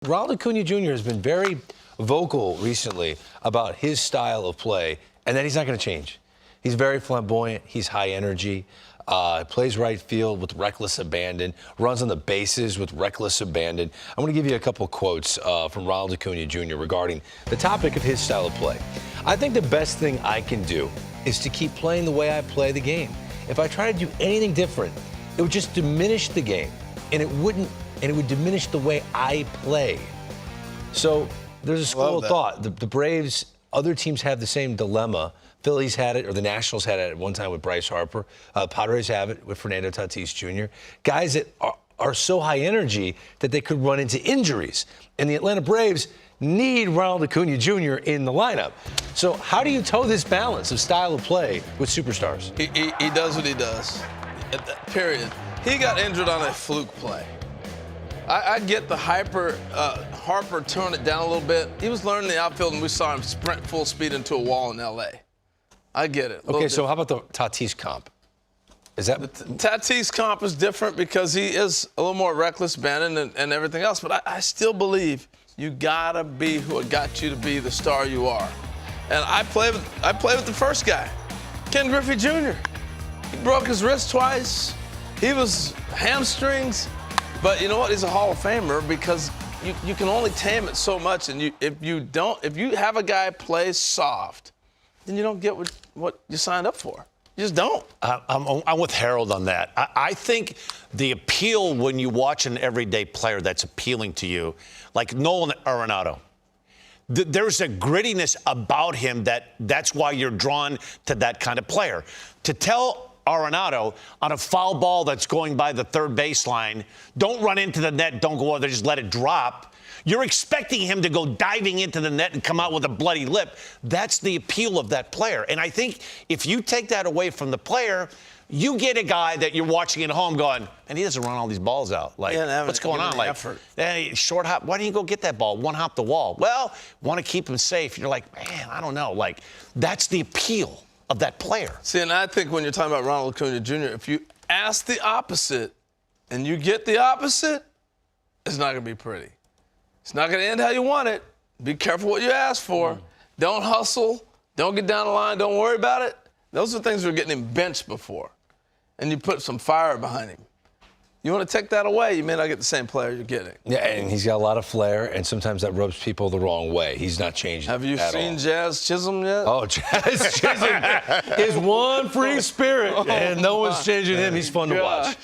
Ronald Acuña Jr. has been very vocal recently about his style of play and that he's not going to change. He's very flamboyant. He's high energy. Plays right field with reckless abandon. Runs on the bases with reckless abandon. I'm going to give you a couple of quotes from Ronald Acuña Jr. regarding the topic of his style of play. I think the best thing I can do is to keep playing the way I play the game. If I try to do anything different, it would just diminish the game, and it would diminish the way I play. So there's a school of thought. The Braves, other teams have the same dilemma. Phillies had it, or the Nationals had it at one time with Bryce Harper. Padres have it with Fernando Tatis Jr. Guys that are so high energy that they could run into injuries. And the Atlanta Braves need Ronald Acuña Jr. in the lineup. So how do you toe this balance of style of play with superstars? He does what he does, period. He got injured on a fluke play. I get the Harper turned it down a little bit. He was learning the outfield, and we saw him sprint full speed into a wall in L.A. I get it. Okay, so how about the Tatis comp? Is that... The Tatis comp is different because he is a little more reckless, abandoned, and everything else. But I still believe you gotta be who it got you to be the star you are. And I play with the first guy, Ken Griffey Jr. He broke his wrist twice. He was hamstrings. But you know what? He's a Hall of Famer because you can only tame it so much. And if you have a guy play soft, then you don't get what you signed up for. You just don't. I'm with Harold on that. I think the appeal when you watch an everyday player that's appealing to you, like Nolan Arenado, there's a grittiness about him that's why you're drawn to that kind of player. To tell Arenado on a foul ball that's going by the third baseline, don't run into the net, don't go over there, just let it drop. You're expecting him to go diving into the net and come out with a bloody lip. That's the appeal of that player. And I think if you take that away from the player, you get a guy that you're watching at home going, and he doesn't run all these balls out. Like, what's going on? Like, hey, short hop, why don't you go get that ball? One hop the wall. Well, want to keep him safe. You're like, man, I don't know. Like, that's the appeal of that player. See, and I think when you're talking about Ronald Acuña Jr., if you ask the opposite and you get the opposite, it's not going to be pretty. It's not going to end how you want it. Be careful what you ask for. Don't hustle. Don't get down the line. Don't worry about it. Those are things that are getting him benched before. And you put some fire behind him. You want to take that away, you may not get the same player you're getting. Yeah, and he's got a lot of flair, and sometimes that rubs people the wrong way. He's not changing. Have you seen Jazz Chisholm yet? Oh, Jazz Chisholm is one free spirit, and no one's changing him. He's fun to watch.